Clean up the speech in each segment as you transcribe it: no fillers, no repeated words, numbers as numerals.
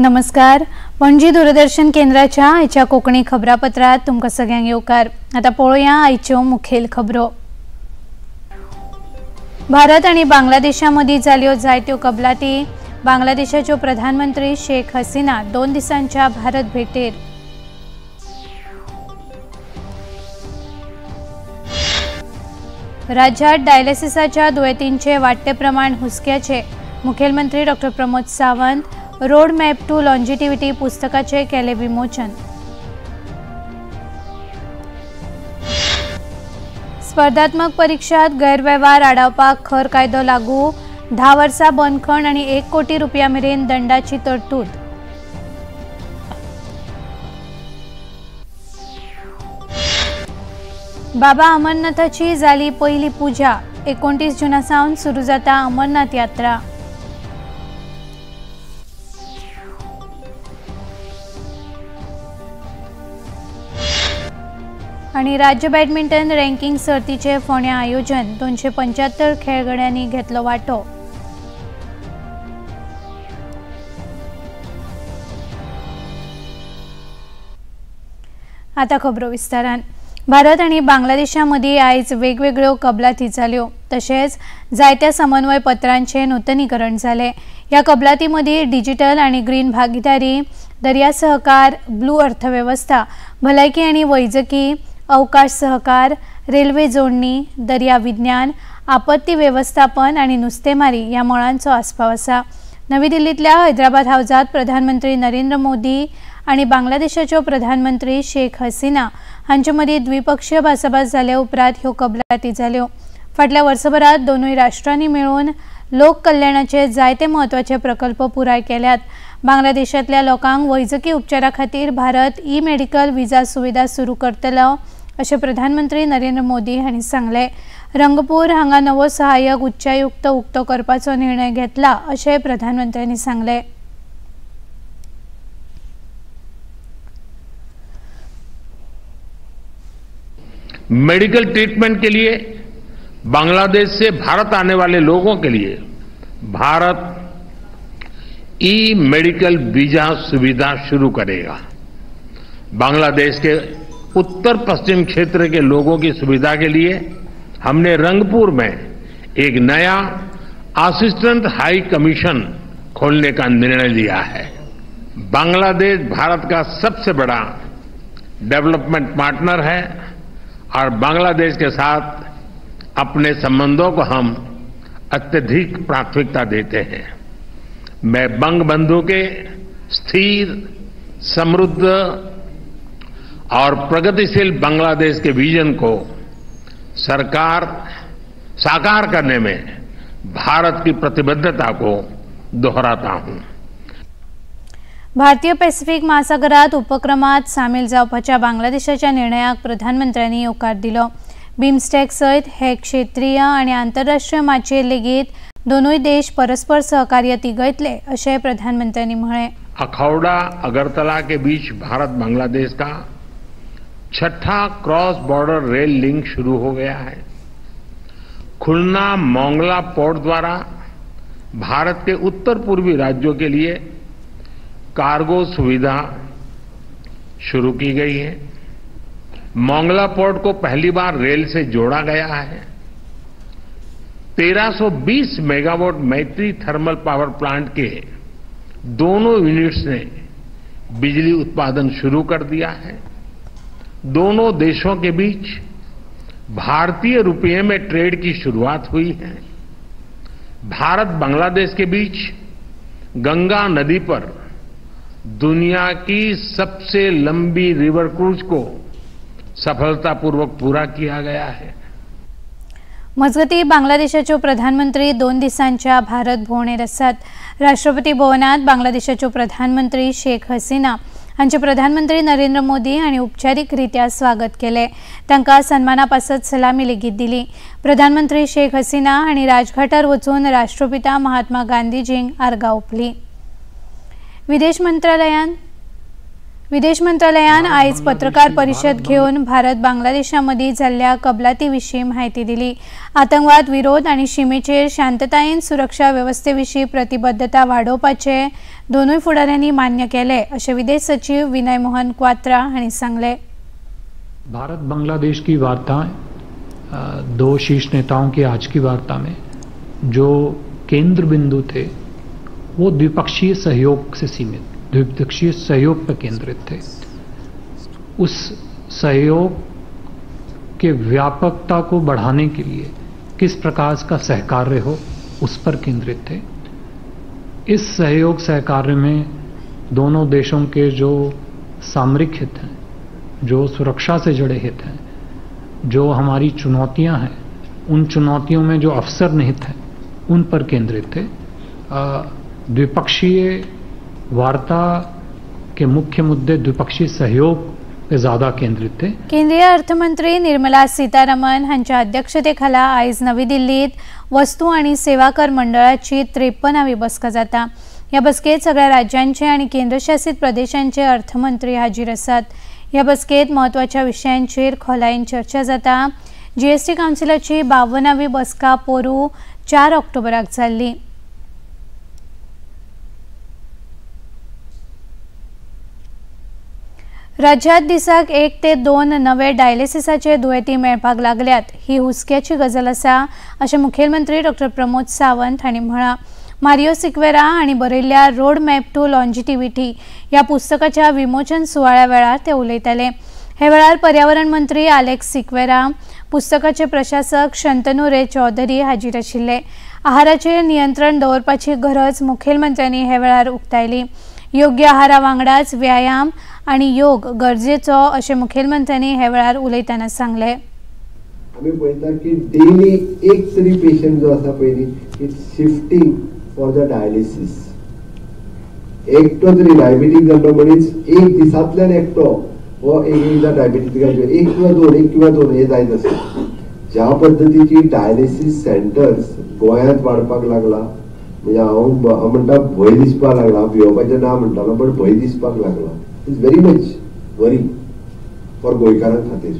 नमस्कार। पणजी दूरदर्शन केंद्राच्या आयच्या कोकणी खबरापत्रात तुमकां सगळ्यांक येवकार। आता पळोवया आयच्यो मुखेल खबरो। भारत आणि बांगलादेशा मदीं जाल्यो जायत्यो कबलाती। बांगलादेशाच्यो प्रधानमंत्री शेख हसीना 2 दिसांच्या भारत भेटेर। राज्यात डायलिसिसाच्या दुयेंतींचे वाडटे प्रमाण हुस्क्याचे। मुखेलमंत्री डॉ Pramod Sawant road map to longevity पुस्तकाचे केले विमोचन। स्पर्धात्मक परीक्षात गैरव्यवहार आडावपाक खर कायदो लागू। 10 वर्सां बंदखण आणि 1 कोटी रुपया मेरेन दंडाची तरतूद। बाबा अमरनाथाची जाली पहिली पूजा। 29 जूनासावन सुरू जाता अमरनाथ यात्रा। आणि राज्य बॅडमिंटन रँकिंग सर्तीचे फोंड्या आयोजन। 275 खेळगड्यांनी घेतलो वांटो। आता खबरो विस्तारान। भारत आणि बांगलादेशा मदीं आयज वेगवेगळ्यो कबलाती जाल्यो, तशेंच जायत्या समन्वय पत्रांचे नूतनीकरण जाले। ह्या कबलाती मदीं डिजिटल आणि ग्रीन भागीदारी, दर्या सहकार, ब्लू अर्थव्यवस्था, भलायकी आणि वैजकी, अवकाश सहकार, रेल्वे जोडणी, दर्या विज्ञान, आपत्ती व्यवस्थापन आणि नुस्तेमारी ह्या मळांचो आस्पाव आसा। नवी दिल्लीतल्या हैदराबाद हाऊसात प्रधानमंत्री नरेंद्र मोदी आणि बांगलादेशाच्यो प्रधानमंत्री शेख हसीना हांचे मदीं द्विपक्षीय भासाभास जाल्या उपरांत ह्यो कबलाती जाल्यो। फाटल्या वर्सभरात दोनूय राष्ट्रांनी मेळून लोक कल्याणाचे जायते महत्वाचे प्रकल्प पुराय केल्यात। बांगलादेशातल्या लोकांक वैजकी उपचारा खातीर भारत ई-मेडिकल विजा सुविधा सुरू करतलो अशें प्रधानमंत्री नरेंद्र मोदी हांणी सांगले। रंगपूर हांगा नवो सहाय्यक उच्चायुक्त उक्तो करपाचो निर्णय घेतला अशें प्रधानमंत्र्यांनी सांगले। मेडिकल ट्रीटमेंट के लिए बांग्लादेश से भारत आने वाले लोगों के लिए भारत ई मेडिकल वीजा सुविधा शुरू करेगा। बांग्लादेश के उत्तर पश्चिम क्षेत्र के लोगों की सुविधा के लिए हमने रंगपुर में एक नया असिस्टेंट हाई कमीशन खोलने का निर्णय लिया है। बांग्लादेश भारत का सबसे बड़ा डेवलपमेंट पार्टनर है और बांग्लादेश के साथ अपने संबंधों को हम अत्यधिक प्राथमिकता देते हैं। मैं बंगबंधु के स्थिर, समृद्ध और प्रगतिशील बांग्लादेश के विजन को साकार करने में भारत की प्रतिबद्धता को दोहराता हूं। भारतीय पॅसिफिक महासागरात उपक्रमात सामील जावपाच्या बांगलादेशाच्या निर्णयाक प्रधानमंत्र्यांनी येवकार दिलो। बिमस्टेक सयत हे क्षेत्रीय आणि आंतरराष्ट्रीय माचयेर लेगीत दोनूय देश परस्पर सहकार्य तिगयतले अशें प्रधानमंत्र्यांनी म्हळें। अखौड़ा अगरतला के बीच भारत बांग्लादेश का 6ठा क्रॉस बॉर्डर रेल लिंक शुरू हो गया है। खुलना मोंगला पोर्ट द्वारा भारत के उत्तर पूर्वी राज्यों के लिए कार्गो सुविधा शुरू की गई है। मोंगला पोर्ट को पहली बार रेल से जोड़ा गया है। 1320 मेगावाट मैत्री थर्मल पावर प्लांट के दोनों यूनिट्स ने बिजली उत्पादन शुरू कर दिया है। दोनों देशों के बीच भारतीय रुपये में ट्रेड की शुरुआत हुई है। भारत बांग्लादेश के बीच गंगा नदी पर दुनिया की सबसे लंबी रिवर क्रूज को सफलतापूर्वक पूरा किया गया है। मजगती बांगलादेशाच्यो प्रधानमंत्री 2 दिसांच्या भारत भोंवडेर आसात। राष्ट्रपती भवनात बांगलादेशाच्यो प्रधानमंत्री शेख हसीना हांचे प्रधानमंत्री नरेंद्र मोदी हांणी औपचारिकरित्या स्वागत केले। तांकां सन्माना पासत सलामी लेगीत दिली। प्रधानमंत्री शेख हसीना हांणी राजघाटार वचून राष्ट्रपिता महात्मा गांधीजींक आर्गां ओंपली। विदेश मंत्रालयान विदेश मंत्रालयान आयज पत्रकार परिषद घेऊन भारत बांगलादेशामदी जाल्ल्या कबलातीविशीं माहिती दिली। आतंकवाद विरोध आणि सीमेचेर शांततायेन सुरक्षा व्यवस्थेविशीं प्रतिबद्धता वाढोवपाचे दोनूय फुडाऱ्यांनी मान्य केले, अशें विदेश सचिव विनय मोहन क्वात्रा हांणी सांगले। भारत बांग्लादेश की वार्ता, दो शीर्ष नेताओं की आज की वार्ता में जो केंद्र बिंदु थे वो द्विपक्षीय सहयोग से सीमित, द्विपक्षीय सहयोग पर केंद्रित थे। उस सहयोग के व्यापकता को बढ़ाने के लिए किस प्रकार का सहकार्य हो उस पर केंद्रित थे। इस सहयोग सहकार्य में दोनों देशों के जो सामरिक हित हैं, जो सुरक्षा से जुड़े हित हैं, जो हमारी चुनौतियां हैं, उन चुनौतियों में जो अवसर निहित हैं उन पर केंद्रित थे। द्विपक्षीय वार्ता के मुख्य मुद्दे द्विपक्षीय सहयोग पे ज्यादा केंद्रित थे। केंद्रीय अर्थमंत्री निर्मला सीतारामन हांच्या अध्यक्षतेखाला आयज नवी दिल्लीत वस्तू आणि सेवा कर मंडळाची 53वी बसका जाता। या बसकेत सगळ्या राज्यांचे आणि केंद्रशासित प्रदेशांचे अर्थमंत्री हाजीर आसात। या बसकेत महत्वाच्या विषयांचेर खोलायेन चर्चा जाता। जीएसटी काउन्सिलाची 52वी बसका पोरू 4 ऑक्टोबराक जाल्ली। राज्यात दिसाक 1 ते 2 नवे डायलिसिसाचे दुयेंती मेळपाक लागल्यात, ही हुस्क्याची गजाल आसा, अशें मुखेलमंत्री डॉ. प्रमोद सावंत हांणी म्हळां। मारियो सिक्वेरा हांणी बरयल्ल्या रोड मॅप टू लॉन्जिटिव्हिटी ह्या पुस्तकाच्या विमोचन सुवाळ्या वेळार ते उलयताले। हे वेळार पर्यावरण मंत्री आलेक्स सिक्वेरा, पुस्तकाचे प्रशासक शंतनू रे चौधरी हाजीर आशिल्ले। आहाराचेर नियंत्रण दवरपाची गरज मुखेलमंत्र्यांनी हे वेळार उक्तायली। योग्य आहारा वांगडाच व्यायाम आणि योग गरजेचो, अशें मुखेलमंत्र्यांनी हे वेळार उलयतना सांगले। आम्ही पळयता की डेली एक तरी पेशंट जो आसा पळय it's shifting for the dialysis. एकटो तरी डायबिटीक जाल्लो मनीस एक दिसांतल्यान एकटो हो एकदा डायबिटीक एक किंवा दोन हे जायत आसा। ज्या पद्धतीची डायलिसिस सेंटर्स गोंयांत वाडपाक लागला, म्हणजे हांव म्हणटा भंय दिसपाक लागला, भिवपाचें ना म्हणटालो पण भंय दिसपाक लागला। It's very much worry for गोंयकारां खातीर।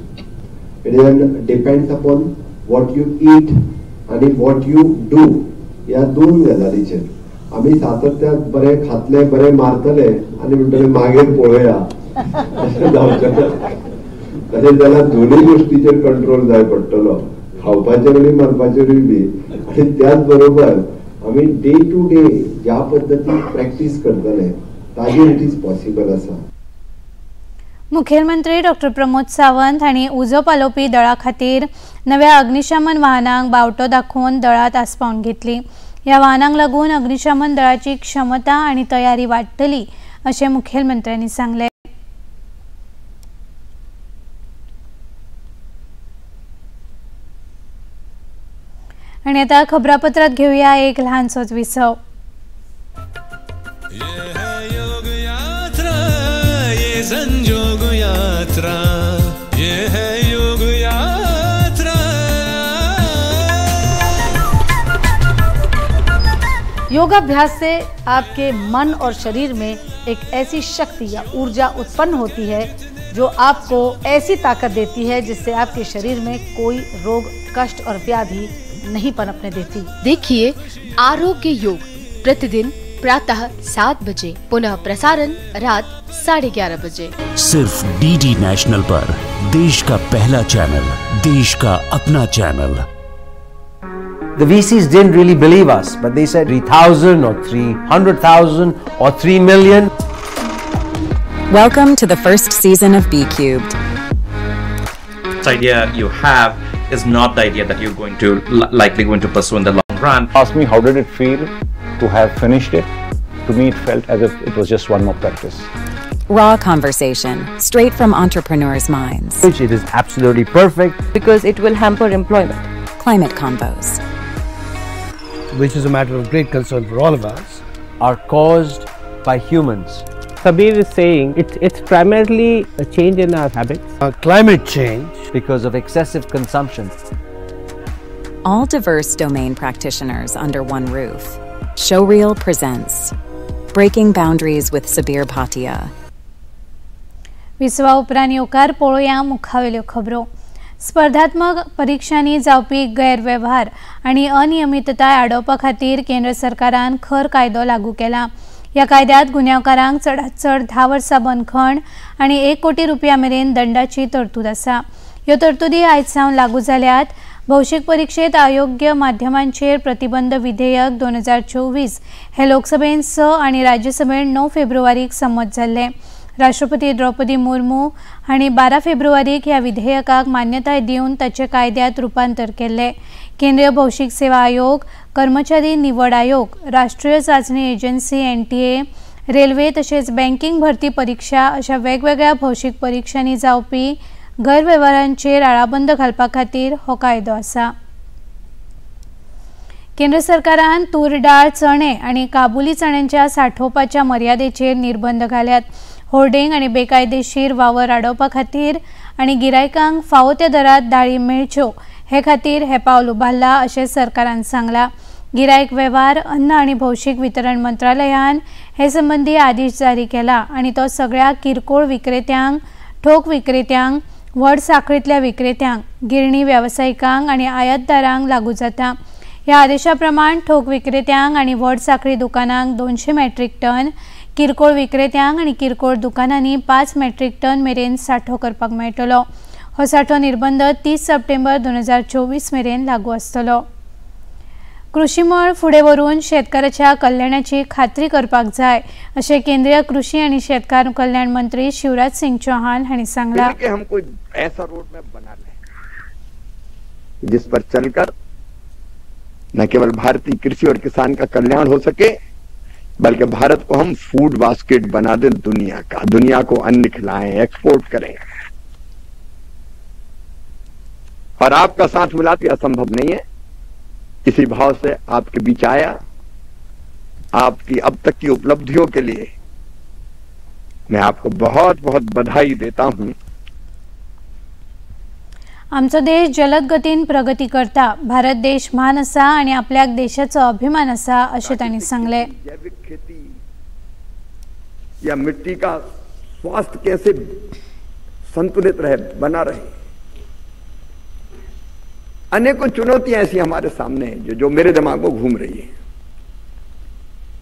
It depends upon what you eat आणि what you do या दोन गजालीचेर। आम्ही सातत्यात बरे खातले, बरे मारतले आणि म्हणटले मागीर पळोवया अशें जावचें ना। तशें जाल्यार दोनूय गोष्टीचेर कंट्रोल जाय पडटलो, खावपाचेरूय मारपाचेरूय बी। आणि त्याच बरोबर आम्ही डे टू डे ज्या पद्धतीन प्रॅक्टीस करतले ताजेर इट इज पॉसिबल आसा। मुखेलमंत्री डॉ. प्रमोद सावंत हांणी उजो पालोवपी दळा खातीर नव्या अग्निशमन वाहनांक बावटो दाखोवन दळांत आस्पावन घेतली। ह्या वाहनांक लागून अग्निशमन दळाची क्षमता आणि तयारी वाडटली, अशें मुखेलमंत्र्यांनी सांगले। आणि आता खबरापत्रात घेऊया एक लहानसोच विसव। संयोग यात्रा, ये है योग यात्रा। योगाभ्यास से आपके मन और शरीर में एक ऐसी शक्ति या ऊर्जा उत्पन्न होती है जो आपको ऐसी ताकत देती है जिससे आपके शरीर में कोई रोग, कष्ट और व्याधि नहीं पनपने देती। देखिए आरोग्य योग प्रतिदिन प्रातः 7 बजे, पुनः प्रसारण रात 11:30 बजे, सिर्फ डीडी नेशनल पर। देश का पहला चैनल, देश का अपना channel. The VCs didn't really believe us, but they said 3,000 or 300,000 or 3 million. Welcome to the first season of B-Cubed. This idea you have is not the idea that you're going to likely going to pursue in the long run. Ask me how did it feel to have finished it. To me it felt as if it was just one more practice. Raw conversation, straight from entrepreneurs' minds. It is absolutely perfect because it will hamper employment. Climate Convos, which is a matter of great concern for all of us, are caused by humans. Sabir is saying it's primarily a change in our habits. Climate change because of excessive consumption. All diverse domain practitioners under one roof. Showreel presents Breaking Boundaries with Sabir Bhatia. विसवा उपरांत येवकार पळोवया मुखावेल्यो खबरो। स्पर्धात्मक परीक्षांनी जावपी गैरव्यवहार आनी अनियमितताय आडोवपा खातीर केंद्र सरकारान खर कायदो लागू केला। ह्या कायद्यांत गुन्यांवकारांक चडांत चड 10 वर्सां बंदखण आनी 1 कोटी रुपया मेरेन दंडाची तरतूद आसा। ह्यो तरतुदी आयज सावन लागू जाल्यात। भौशीक परीक्षेत अयोग्य माध्यमांचेर प्रतिबंध विधेयक 2024 हे लोकसभेन 6 आनी राज्यसभेन 9 फेब्रुवारीक संमत जाल्ले। राष्ट्रपती द्रौपदी मुर्मू हांणी 12 फेब्रुवारीक ह्या विधेयकाक मान्यताय दिवन ताचे कायद्यांत रुपांतर केल्ले। केंद्रीय भौशीक सेवा आयोग, कर्मचारी निवड आयोग, राष्ट्रीय चांचणी एजन्सी NTA, रेल्वे तशेंच बँकिंग भरती परीक्षा अशा वेगवेगळ्या भौशीक परीक्षांनी जावपी गैरव्यवहारांचेर आळाबंद घालपा खातीर हो कायदो आसा। केंद्र सरकारान तूर डाळ, चणे आनी काबुली चण्यांच्या सांठोवपाच्या मर्यादेचेर निर्बंध घाल्यात। होर्डिंग आनी बेकायदेशीर वावर आडोवपा खातीर आनी गिरायकांक फावो त्या दरात दाळी मेळच्यो हे खातीर हे पावल उबारला अशें सरकारान सांगला। गिरायक वेव्हार, अन्न आनी भौशीक वितरण मंत्रालयान हे संबंधी आदेश जारी केला आनी तो सगळ्या किरकोळ विक्रेत्यांक, ठोक विक्रेत्यांक, व्हड साखळींतल्या विक्रेत्यांक, गिरणी वेवसायिकांक आनी आयातदारांक लागू जाता। ह्या आदेशा प्रमाण ठोक विक्रेत्यांक आनी व्हड साखळी दुकानांक 200 मेट्रीक टन, किरकोळ विक्रेत्यांक आनी किरकोळ दुकानांनी 5 मेट्रीक टन मेरेन सांठो करपाक मेळटलो। हो सांठो निर्बंध 30 सप्टेंबर 2024 मेरेन लागू आसतलो। कृषी मळ फुडें व्हरून शेतकाराच्या कल्याणाची खात्री करपाक जाय अशें केंद्रीय कृषी आनी शेतकार कल्याण मंत्री शिवराज सिंग चौहान हांणी सांगला। हम कोई ऐसा रोड मैप बना लें जिस पर चलकर न केवल भारतीय कृषि और किसान का कल्याण हो सके बल्कि भारत को हम फूड बास्केट बना दें दुनिया का, दुनिया को अन्न खिलाएं, एक्सपोर्ट करें। और आपका साथ मिला तो असंभव नहीं है। इसी भाव से आपके बीच आया। आपकी अब तक की उपलब्धियों के लिए मैं आपको बहुत बहुत बधाई देता हूं। आमचो देश जलद गतीन प्रगती करता। भारत देश महान आसा आनी आपल्याक देशाचो अभिमान आसा अशें तांणी सांगले। जैविक खेती या मिट्टी का स्वास्थ्य कैसे संतुलित रहे, बना रहे, अनेकों चुनौतियां ऐसी हमारे सामने हैं जो मेरे दिमाग में घूम रही है।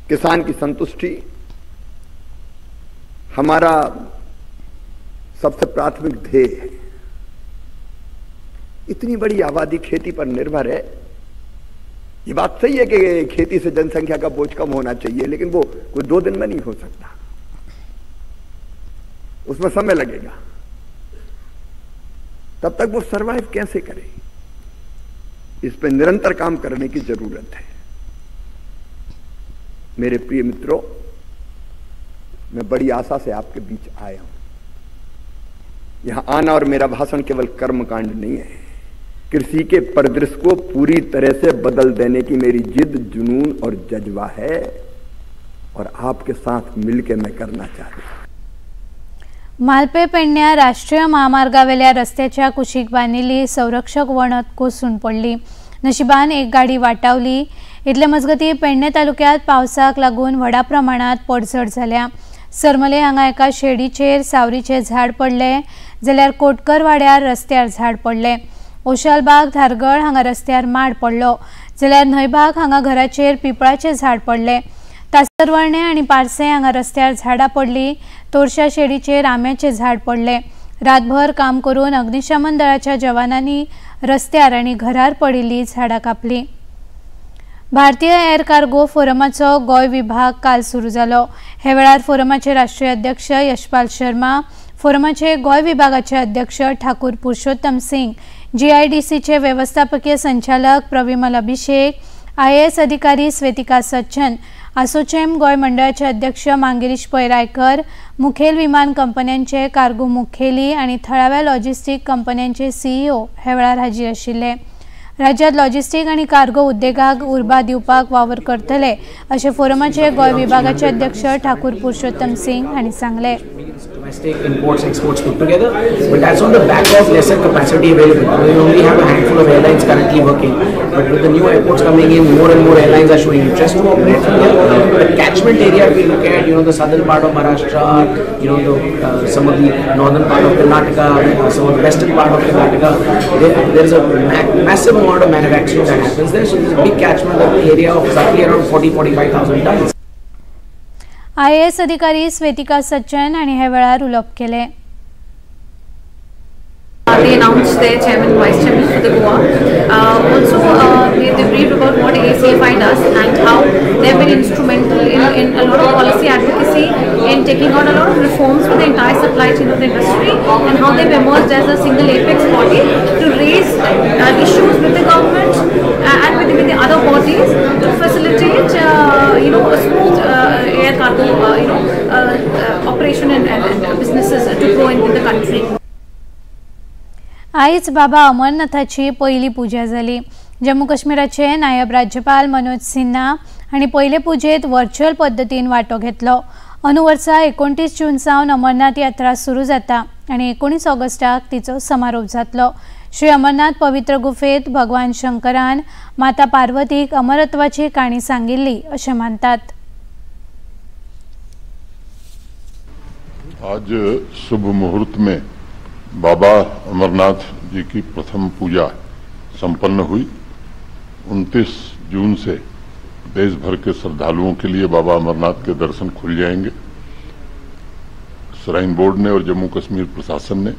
किसान की संतुष्टि हमारा सबसे प्राथमिक ध्येय है। इतनी बड़ी आबादी खेती पर निर्भर है। ये बात सही है कि खेती से जनसंख्या का बोझ कम होना चाहिए, लेकिन वो कोई 2 दिन में नहीं हो सकता, उसमें समय लगेगा। तब तक वो सरवाइव कैसे करे, इस पर निरंतर काम करने की जरूरत है। मेरे प्रिय मित्रों, मैं बड़ी आशा से आपके बीच आया हूं। यहां आना और मेरा भाषण केवल कर्मकांड नहीं है। कृषि के परिदृश्य को पूरी तरह से बदल देने की मेरी जिद, जुनून और जज्बा है और आपके साथ मिलकर मैं करना चाहता हूं। मालपे पेडण्या राष्ट्रीय महामार्गावेल्या रस्त्याच्या कुशीक बांदिल्ली संरक्षक वणत कोसळून पडली। नशिबान एक गाडी वाटावली। इतले मजगती पेडणे तालुक्यात पावसाक लागून व्हडा प्रमाणात पडझड जाल्या। सरमले हांगा एका शेडीचेर सावरीचे झाड पडले, जाल्यार कोटकर वाड्यार रस्त्यार झाड पडले। ओशालबाग, धारगळ हांगा रस्त्यार माड पडलो, जाल्यार न्हयबाग हांगा घराचेर पिपळाचे झाड पडले। तासरवळणे आनी पारसे हांगा रस्त्यार झाडां पडली। तोरशा शेडीचेर आंब्याचे झाड पडले। रातभर काम करून अग्निशमन दळाच्या जवानांनी रस्त्यार आनी घरार पडिल्ली झाडां कापली। भारतीय एअर कार्गो फोरमाचो गोंय विभाग काल सुरू जालो। हे वेळार फोरमाचे राष्ट्रीय अध्यक्ष यशपाल शर्मा, फोरमाचे गोंय विभागाचे अध्यक्ष ठाकूर पुरुषोत्तम सिंग, GIDCचे व्यवस्थापकीय संचालक प्रविमल अभिषेक, IAS अधिकारी स्वेतिका सच्चन, आसोचेम गोंय मंडळाचे अध्यक्ष मांगिरीश पै रायकर, मुखेल विमान कंपन्यांचे कार्गो मुखेली आनी थळाव्या लॉजिस्टीक कंपन्यांचे CEO हे वेळार हाजीर आशिल्ले। राज्यात लॉजिस्टीक आनी कार्गो उद्देगाक उर्बा दिवपाक वावर करतले अशें फोरमाचे गोंय विभागाचे अध्यक्ष ठाकूर पुरुषोत्तम सिंग हांणी सांगले। domestic imports, exports put together, but that's on the back of lesser capacity available. We only have a handful of airlines currently working, but with the new airports coming in, more and more airlines are showing interest to operate from here. The catchment area, if we look at, the southern part of Maharashtra, some of the northern part of Karnataka, some of the western part of Karnataka, there is a massive amount of manufacturing that happens there. So there's a big catchment of the area of roughly around 40-45,000 tons. IAS अधिकारी स्वेतिका सच्चन आणि ह्या वेळार उलोवप केले. They announced their chairman, vice chairman for the Goa. Also, they briefed about what ACFI does and how they have been instrumental in a lot of policy advocacy, in taking on a lot of reforms for the entire supply chain of the industry, and how they've emerged as a single apex body to raise issues with the government and with the other bodies to facilitate, a smooth air cargo, operation and businesses to grow in the country. आयज बाबा अमरनाथाची पहिली पूजा जाली. जम्मू काश्मीराचे नायब राज्यपाल मनोज सिन्हा हांणी पयले पूजेत virtual पद्दतीन वांटो घेतलो. अंदू वर्सा 29 जून सावन अमरनाथ यात्रा सुरू जाता आनी 19 ऑगस्टाक तिचो समारोप जातलो. श्री अमरनाथ पवित्र गुफेत भगवान शंकरान माता पार्वतीक अमरत्वाची काणी सांगिल्ली अशें मानतात. आज शुभ मुहूर्त में बाबा अमरनाथ जी की प्रथम पूजा संपन्न हुई. 29 जून से देश भर के श्रद्धालुओं के लिए बाबा अमरनाथ के दर्शन खुल जाएंगे. श्राइन बोर्ड ने और जम्मू कश्मीर प्रशासन ने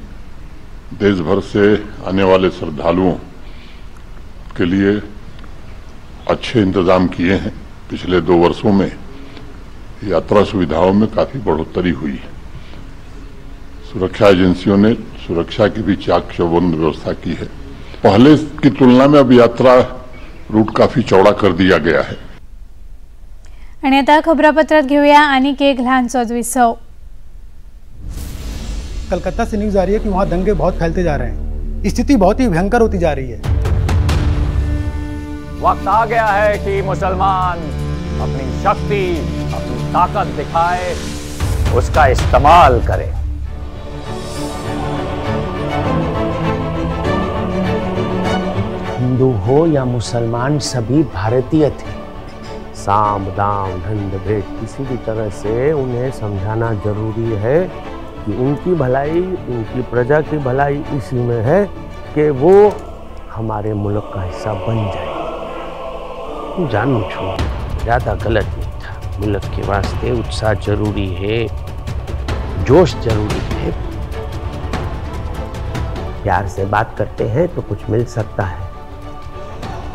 देश भर से आने वाले श्रद्धालुओं के लिए अच्छे इंतजाम किए हैं. पिछले 2 वर्षों में यात्रा सुविधाओं में काफी बढ़ोतरी हुई. सुरक्षा एजेंसियों ने सुरक्षा की भी चाक चौबंद व्यवस्था की है. पहले की तुलना में अब यात्रा रूट काफी चौड़ा कर दिया गया है. आणि आता खबरापत्रात घेऊया आणखी एक लहानसोच विसव. कलकत्ता से न्यूज आ रही है कि वहां दंगे बहुत फैलते जा रहे हैं. स्थिति बहुत ही भयंकर होती जा रही है. वक्त आ गया है कि मुसलमान अपनी शक्ति, अपनी ताकत दिखाए, उसका इस्तेमाल करे. हिंदू हो या मुसलमान सभी भारतीय थे. साम दाम दंड भेद किसी भी तरह से उन्हें समझाना जरूरी है कि उनकी भलाई, उनकी प्रजा की भलाई इसी में है कि वो हमारे मुल्क का हिस्सा बन जाए. जानबूझकर ज़्यादा गलत नहीं था. मुल्क के वास्ते उत्साह जरूरी है, जोश जरूरी है. प्यार से बात करते हैं तो कुछ मिल सकता है.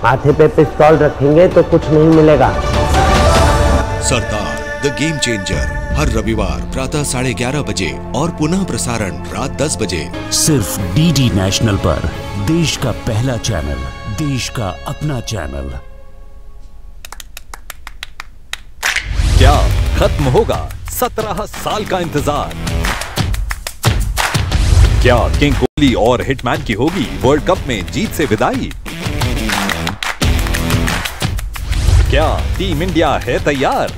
माथे पे पिस्तौल रखेंगे तो कुछ नहीं मिलेगा. सरदार द गेम चेंजर हर रविवार प्रातः 11:30 बजे और पुनः प्रसारण रात 10 बजे सिर्फ डीडी नेशनल पर. देश का पहला चैनल, देश का अपना चैनल. क्या खत्म होगा 17 साल का इंतजार? क्या किंग कोहली और हिटमैन की होगी वर्ल्ड कप में जीत से विदाई? क्या टीम इंडिया है तैयार?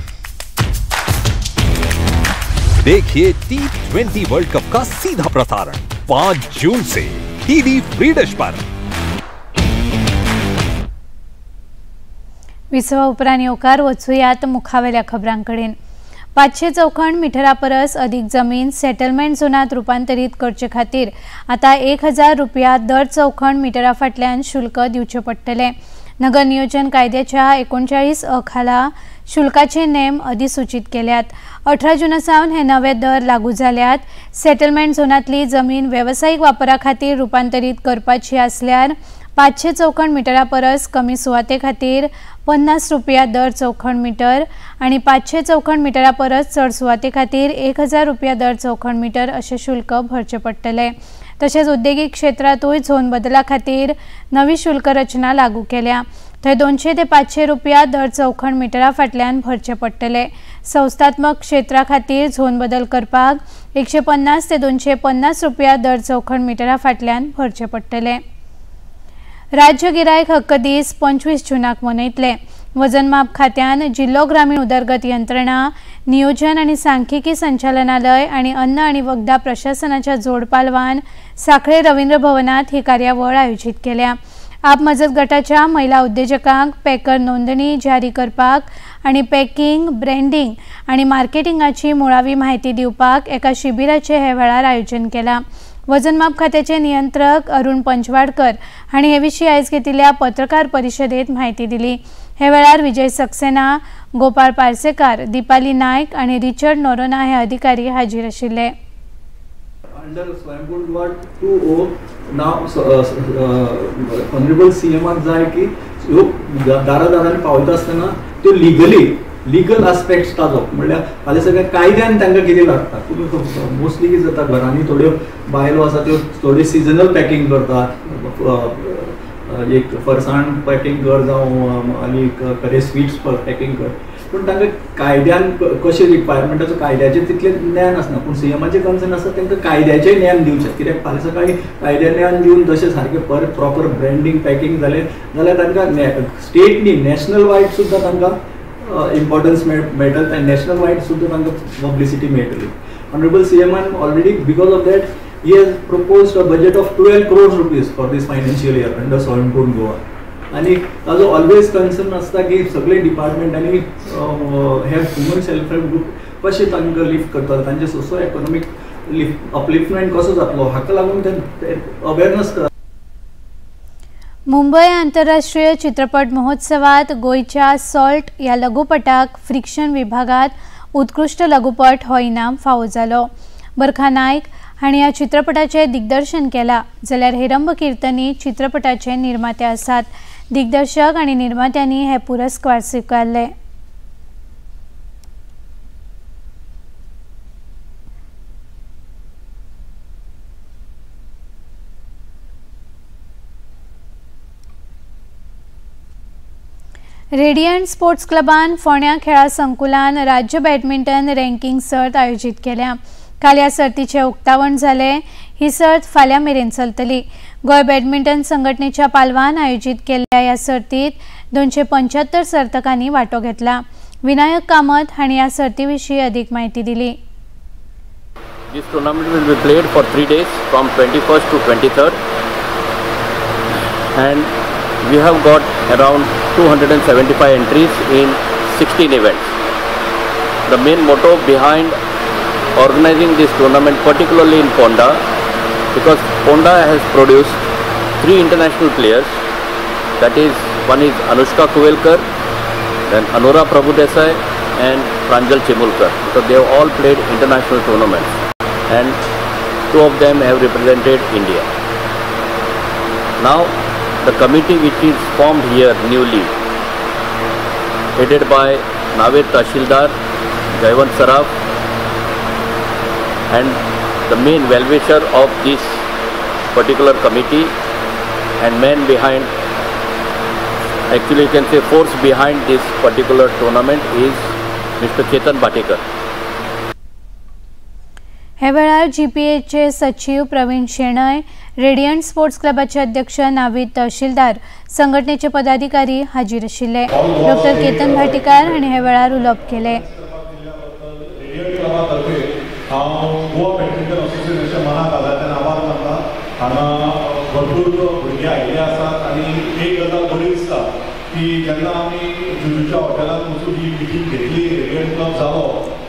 देखिए T20 वर्ल्ड कप का सीधा प्रसारण 5 जून से टीवी फ्री डिश पर. विसवा उपरांत येवकार वचूयात मुखावेल्या खबरांकडेन. 500 चौखण मिटरा परस अधिक जमीन सेटलमेंट झोनात रूपांतरीत करचे खातीर आता 1000 रुपया दर चौखण मिटरा फाटल्यान शुल्क दिवचे पडटले. नगर नियोजन कायद्याच्या 39 अ खाला शुल्काचे नेम अधिसूचित केल्यात. 18 जून सावन हे नवे दर लागू जाल्यात. सेटलमेंट झोनातली जमीन व्यावसायिक वापरा खातीर रूपांतरीत करपाची आसल्यार 500 चौखण मिटरा परस कमी सुवाते खातीर 50 रुपया दर चौखण मिटर आणि 500 चौखण मिटरा परस चड सुवाते खातीर 1000 रुपया दर चौखण मिटर असे शुल्क भरचे पडटले. तसेच उद्देगीक क्षेत्रातूय झोन बदला खातीर नवी शुल्क रचना लागू केल्या. थंय 200 ते 500 रुपया दर चौखण मिटरा फाटल्यान भरचे पडटले. संस्थात्मक क्षेत्रा खातीर झोन बदल करपाक 150 ते 250 रुपया दर चौखण मिटरा फाटल्यान भरचे पडटले. राज्य गिरायक हक्क दीस 25 जूनाक मनयतले. वजनमाप खात्यान जिल्लो ग्रामीण उदरगत यंत्रणा नियोजन आणि सांख्यिकी संचालनालय आणि अन्न आणि वखदा प्रशासनाच्या जोडपालवान साखळे रवींद्र भवनात ही कार्यावळ आयोजित केल्या। आप मजत गटाच्या महिला उद्योजकांक पॅकर नोंदणी जारी करपाक आणि पॅकिंग, ब्रँडिंग आणि मार्केटिंगाची मुळावी माहिती दिवपाक एका शिबिराचे हे वेळार आयोजन केला। वजनमाप खात्याचे नियंत्रक अरुण पंचवाडकर हांणी हे विशीं आयज घेतिल्ल्या पत्रकार परिशदेत माहिती दिली। हे वेळार विजय सक्सेना, गोपाळ पार्सेकार, दीपाली नायक आणि रिचर्ड नोरोना हे अधिकारी हाजीर आशिल्ले। Under Swayambhu Ward 2O now honorable CM जाय की दारादारांनी पावयता आसतना त्यो लीगल आस्पेक्ट्स ताजो म्हणल्यार फाल्यां सगळ्या कायद्यान तांकां कितें लागता। मोस्टली कितें जाता घरांनी थोड्यो बायलो आसा त्यो थोडी सिजनल पॅकिंग करतात, एक फरसाण पॅकिंग कर जावं आनी खरे स्वीट्स पॅकिंग कर, पूण तांकां कायद्यान कशें रिक्वायरमेंटाचो कायद्याचें तितलें ज्ञान आसना। पूण सीएमाचें कन्सर्न आसा तांकां कायद्याचें ज्ञान दिवचें, कित्याक फाल्यां सकाळी कायद्या ज्ञान दिवन तशें सारकें प्रॉपर ब्रँडिंग पॅकिंग जालें जाल्यार तांकां स्टेट न्ही नॅशनल वायड सुद्दां तांकां इम्पॉर्टन्स मेळटलें, नॅशनल वायड सुद्दां तांकां पब्लिसिटी मेळटली। ऑनरेबल सीएमान already because of that he has proposed a budget of 12 crores rupees for this financial year under Swayambhu Goa. आणि ताजो ऑलवेज कन्सर्न आसता की सगळे डिपार्टमेंटांनी हे ह्युमन सेल्फ हेल्प ग्रुप कशें तांकां लिफ्ट करतात, तांचे सोशो इकॉनॉमिक अपलिफ्टमेंट कसो जातलो हाका लागून ते अवेअरनेस करतात। मुंबई आंतरराष्ट्रीय चित्रपट महोत्सवात गोयच्या सॉल्ट या लघुपटाक फ्रिक्शन विभागात उत्कृष्ट लघुपट हो इनाम फावो जालो। बरखा नायक हांणी ह्या चित्रपटाचे दिग्दर्शन केला, जाल्यार हेरंब कीर्तनी चित्रपटाचे निर्माते आसात। दिग्दर्शक आणि निर्मात्यांनी हे पुरस्कार स्वीकारले। रेडियंट स्पोर्ट्स क्लबान फोंड्या खेळा संकुलान राज्य बॅडमिंटन रँकिंग सर्त आयोजित केल्या। काल ह्या सर्तीचे उक्तावण जाले। ही सर्त फाल्यां मेरेन चलतली। गोय बॅडमिंटन संघटनेच्या पालवान आयोजित केल्ल्या ह्या सर्तीत 275 सर्तकांनी वांटो घेतला। विनायक कामत हांणी ह्या सर्ती विशीं अदीक माहिती दिली। This tournament will be played for 3 days from 21st to 23rd and we have got around 275 entries in 16 events. The main motto behind organizing this tournament, particularly in Ponda, because Ponda has produced 3 international players, that is, one is Anushka Kuvelkar, then Anura Prabhudesai and Pranjal Chimulkar. So they have all played international tournaments and 2 of them have represented India. Now the committee which is formed here newly, headed by Naved Tahsildar, Jayawant Saraf, and the main well-wisher of this particular committee and man behind, actually you can say force behind this particular tournament is Mr. Chetan Bhatekar. हे वेळार जीपीएचे सचिव Praveen Shenoy, radiant sports क्लबाचे अध्यक्ष नावीद तहसीलदार, संघटनेचे पदाधिकारी हाजीर आशिल्ले। Doctor Ketan Bhatikar हांणी हे वेळार उलोवप केले। गोवा बॅडमिंटन असोसिएशनाच्या मनाक आदारान आभार मानता। हांगा भरपूर भुरगे आयिल्ले आसात आनी एक गजाल बरी दिसता की जेन्ना आमी जुजूच्या हॉटेलांत वचून ही मिटींग घेतली, रेडियंट क्लब जालो,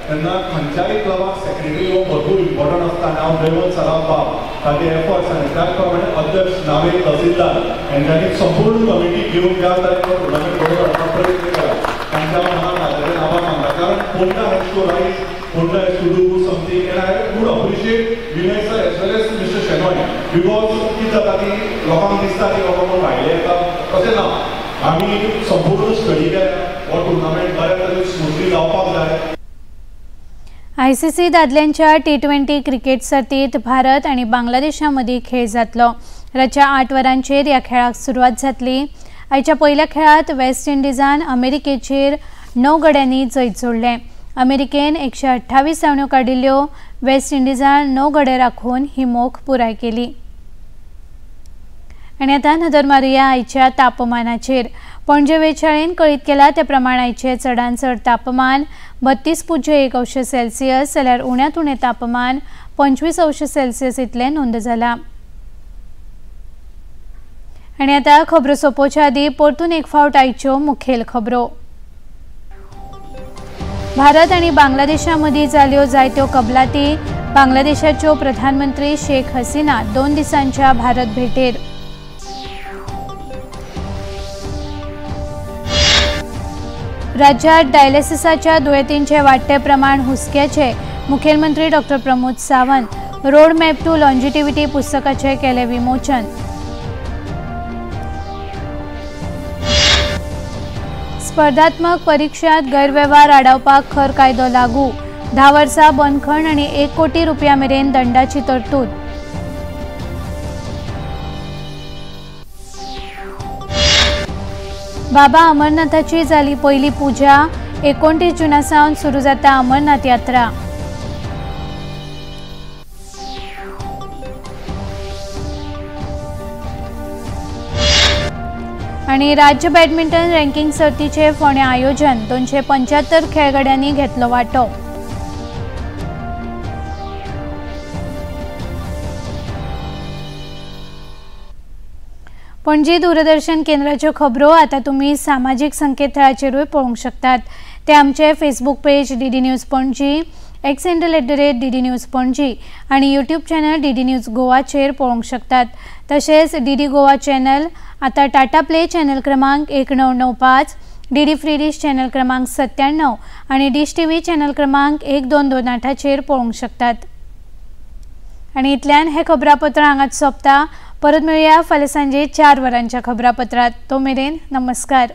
तेन्ना खंयच्याय क्लबाक सेक्रेटरी हो भरपूर इम्पॉर्टंट आसता आनी हांव जयवंत सराफ बाब ताचे एफर्ट्स आनी त्या प्रमाणे अध्यक्ष नावेद तहसीलदार हांच्यांनी संपूर्ण कमिटी घेवन ज्या तरेन तो टुर्नामेंट घडोवन हाडपाक प्रयत्न केला तांच्या मनाक आदारान आभार मानता। कारण पोंडा हॅज टू रायज, Ponda has to do something, and I would appreciate Vinay sir as well as Mr. Shenoy because कितें जाता की लोकांक दिसता की बाबा कोण भायले येता, तशें ना। आमी संपूर्ण स्टडी केल्या, हो टुर्नामेंट बऱ्या तरेन स्मूथली जावपाक जाय। आयसीसी दादल्यांच्या T20 क्रिकेट सर्तीत भारत आणि बांगलादेशामदी खेळ जातलो। रातच्या 8 वरांचेर ह्या खेळाक सुरवात जातली। आयच्या पहिल्या खेळात वेस्ट इंडिजान अमेरिकेचेर 9 गड्यांनी जैत जोडले। अमेरिकेन 128 धांवड्यो काडिल्ल्यो, वेस्ट इंडिजान 9 गडे राखून ही मोख पुराय केली। आनी आतां नदर मारुया आयच्या तापमानाचेर। पणजे वेधशाळेन कळीत केला ते प्रमाण आयचे चडांत चड तापमान 32.1 सेल्सियस जाल्यार उण्यांत उणें तापमान 25 सेल्सियस इतलें नोंद जाला। आनी आतां खबरो सोंपोवचे आदीं परतून एक फावट आयच्यो मुखेल खबरो। भारत आनी बांगलादेशा मदीं जाल्यो जायत्यो कबलाती। बांगलादेशाच्यो प्रधानमंत्री शेख हसीना 2 दिसांच्या भारत भेटेर। राज्यात डायलिसिसाच्या दुयेंतींचे वाडटे प्रमाण हुस्क्याचे मुखेलमंत्री डॉ Pramod Sawant. Road map to longevity पुस्तकाचे केले विमोचन। स्पर्धात्मक परीक्षांत गैरवेव्हार आडावपाक खर कायदो लागू। 10 वर्सां बंदखण आनी 1 कोटी रुपया मेरेन दंडाची तरतूद। बाबा अमरनाथाची जाली पयली पुजा। 29 जूना सावन सुरू जाता अमरनाथ यात्रा। आनी राज्य बॅडमिंटन रँकिंग सर्तीचे फोंड्या आयोजन 275 खेळगड्यांनी घेतलो वांटो। पणजी दूरदर्शन केंद्राच्यो खबरो आता तुम्ही सामाजिक संकेतथळाचेरूय पळोवंक शकतात। ते आमचे Facebook page DD news Panaji, x handle @DD news Panaji आणि यूट्यूब चॅनल DD न्यूज गोवाचेर पळोवंक शकतात। तसेच DD गोवा चॅनल आता टाटा प्ले चॅनल क्रमांक 1995, DD फ्री डिश चॅनल क्रमांक 97 आणि डिश TV चॅनल क्रमांक 1228चेर पळोवंक शकतात। आणि इतल्यान हे खबरापत्र हांगाच सोंपता। परत मेळुया फाल्यां सांजे 4 वरांच्या खबरापत्रांत। तो मेरेन नमस्कार।